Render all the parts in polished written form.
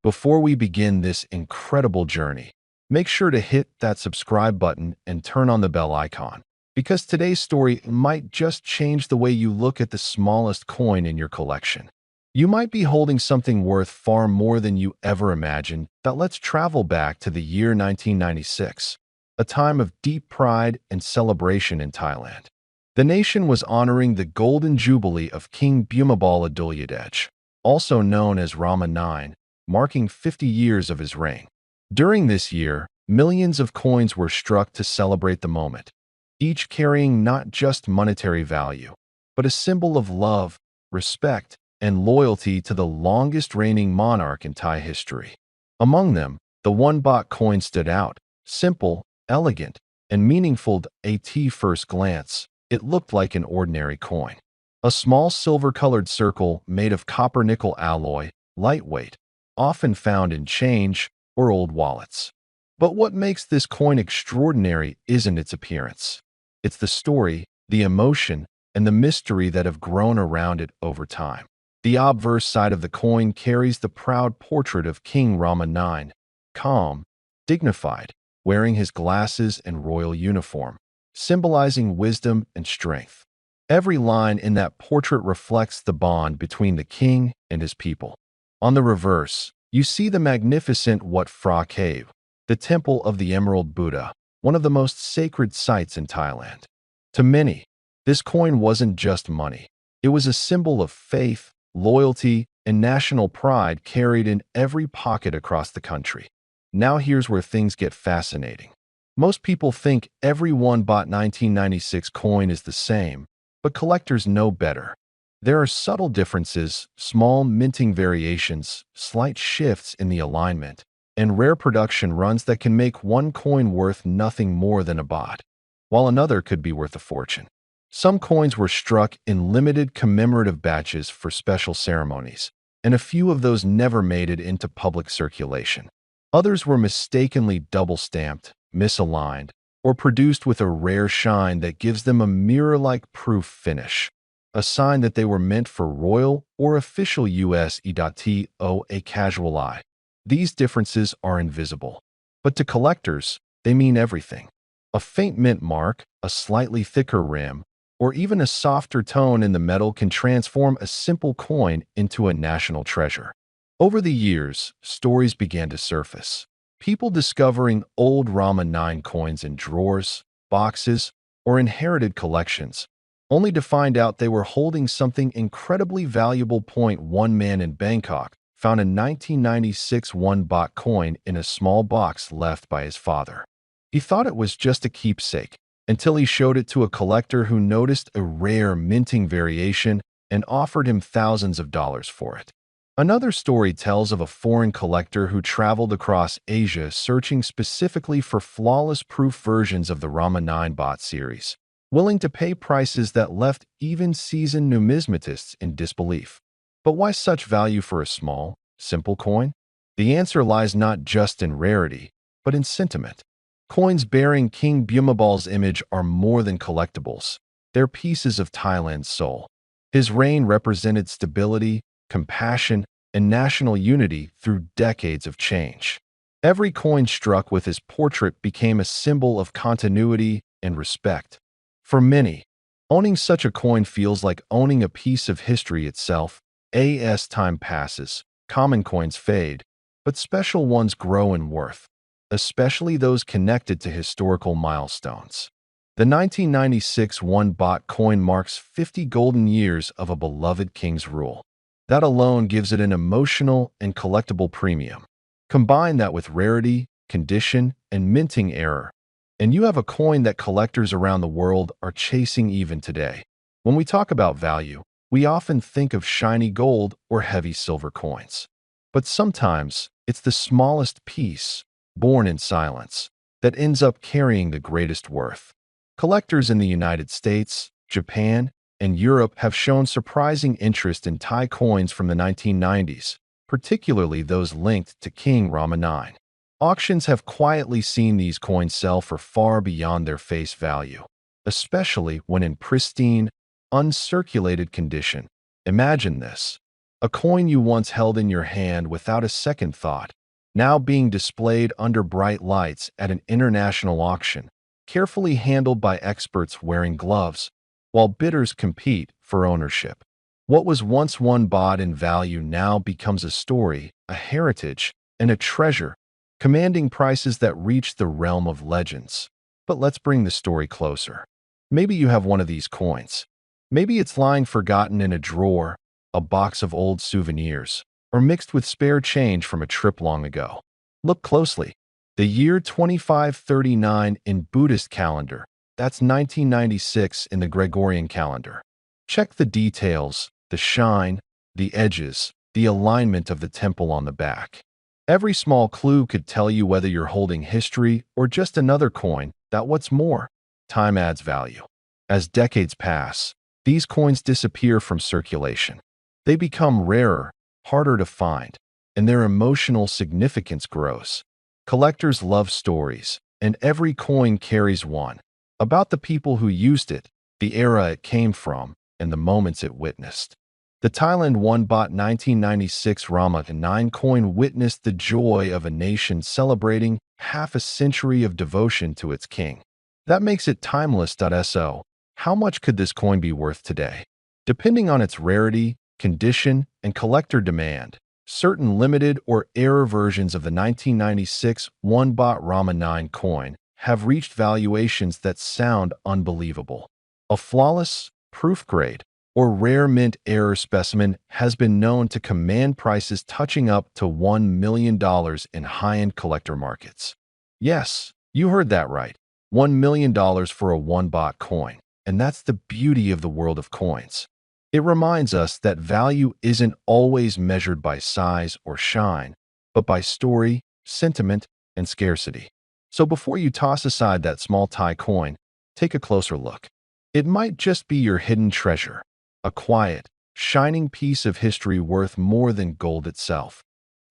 Before we begin this incredible journey, make sure to hit that subscribe button and turn on the bell icon, because today's story might just change the way you look at the smallest coin in your collection. You might be holding something worth far more than you ever imagined. But let's travel back to the year 1996, a time of deep pride and celebration in Thailand. The nation was honoring the golden jubilee of King Bhumibol Adulyadej, also known as Rama IX, marking 50 years of his reign. During this year, millions of coins were struck to celebrate the moment, each carrying not just monetary value, but a symbol of love, respect, and loyalty to the longest reigning monarch in Thai history. Among them, the Baht coin stood out. Simple, elegant, and meaningful at first glance, it looked like an ordinary coin. A small silver-colored circle made of copper-nickel alloy, lightweight, often found in change or old wallets. But what makes this coin extraordinary isn't its appearance. It's the story, the emotion, and the mystery that have grown around it over time. The obverse side of the coin carries the proud portrait of King Rama IX, calm, dignified, wearing his glasses and royal uniform, symbolizing wisdom and strength. Every line in that portrait reflects the bond between the king and his people. On the reverse, you see the magnificent Wat Phra Kaew, the temple of the Emerald Buddha, one of the most sacred sites in Thailand. To many, this coin wasn't just money. It was a symbol of faith, loyalty, and national pride carried in every pocket across the country. Now here's where things get fascinating. Most people think every Baht 1996 coin is the same, but collectors know better. There are subtle differences, small minting variations, slight shifts in the alignment, and rare production runs that can make one coin worth nothing more than a baht, while another could be worth a fortune. Some coins were struck in limited commemorative batches for special ceremonies, and a few of those never made it into public circulation. Others were mistakenly double-stamped, misaligned, or produced with a rare shine that gives them a mirror-like proof finish, a sign that they were meant for royal or official use to a casual eye. These differences are invisible, but to collectors, they mean everything. A faint mint mark, a slightly thicker rim, or even a softer tone in the metal can transform a simple coin into a national treasure. Over the years, stories began to surface. People discovering old Rama IX coins in drawers, boxes, or inherited collections, only to find out they were holding something incredibly valuable. One man in Bangkok found a 1996 Baht coin in a small box left by his father. He thought it was just a keepsake, until he showed it to a collector who noticed a rare minting variation and offered him thousands of dollars for it. Another story tells of a foreign collector who traveled across Asia searching specifically for flawless proof versions of the Rama IX Baht series, willing to pay prices that left even seasoned numismatists in disbelief. But why such value for a small, simple coin? The answer lies not just in rarity, but in sentiment. Coins bearing King Bhumibol's image are more than collectibles. They're pieces of Thailand's soul. His reign represented stability, compassion, and national unity through decades of change. Every coin struck with his portrait became a symbol of continuity and respect. For many, owning such a coin feels like owning a piece of history itself. As time passes, common coins fade, but special ones grow in worth, especially those connected to historical milestones. The 1996 Baht coin marks 50 golden years of a beloved king's rule. That alone gives it an emotional and collectible premium. Combine that with rarity, condition, and minting error, and you have a coin that collectors around the world are chasing even today. When we talk about value, we often think of shiny gold or heavy silver coins. But sometimes, it's the smallest piece, born in silence, that ends up carrying the greatest worth. Collectors in the United States, Japan, and Europe have shown surprising interest in Thai coins from the 1990s, particularly those linked to King Rama IX. Auctions have quietly seen these coins sell for far beyond their face value, especially when in pristine, uncirculated condition. Imagine this: A coin you once held in your hand without a second thought, now being displayed under bright lights at an international auction, carefully handled by experts wearing gloves, while bidders compete for ownership. What was once 1 baht in value now becomes a story, a heritage, and a treasure, commanding prices that reach the realm of legends. But let's bring the story closer. Maybe you have one of these coins. Maybe it's lying forgotten in a drawer, a box of old souvenirs, or mixed with spare change from a trip long ago. Look closely. The year 2539 in Buddhist calendar. That's 1996 in the Gregorian calendar. Check the details, the shine, the edges, the alignment of the temple on the back. Every small clue could tell you whether you're holding history or just another coin. What's more, time adds value. As decades pass, these coins disappear from circulation. They become rarer, harder to find, and their emotional significance grows. Collectors love stories, and every coin carries one, about the people who used it, the era it came from, and the moments it witnessed. The Thailand 1 baht 1996 Rama IX coin witnessed the joy of a nation celebrating half a century of devotion to its king. That makes it timeless. So, how much could this coin be worth today? Depending on its rarity, condition, and collector demand, certain limited or error versions of the 1996 1 baht Rama IX coin have reached valuations that sound unbelievable. A flawless, proof grade, or rare mint error specimen has been known to command prices touching up to $1 million in high-end collector markets. Yes, you heard that right. $1 million for a 1 baht coin. And that's the beauty of the world of coins. It reminds us that value isn't always measured by size or shine, but by story, sentiment, and scarcity. So before you toss aside that small Thai coin, take a closer look. It might just be your hidden treasure, a quiet, shining piece of history worth more than gold itself.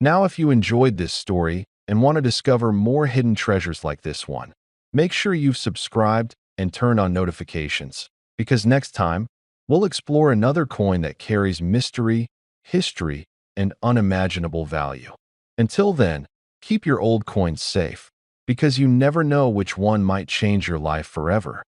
Now, if you enjoyed this story and want to discover more hidden treasures like this one, make sure you've subscribed and turned on notifications, because next time, we'll explore another coin that carries mystery, history, and unimaginable value. Until then, keep your old coins safe, because you never know which one might change your life forever.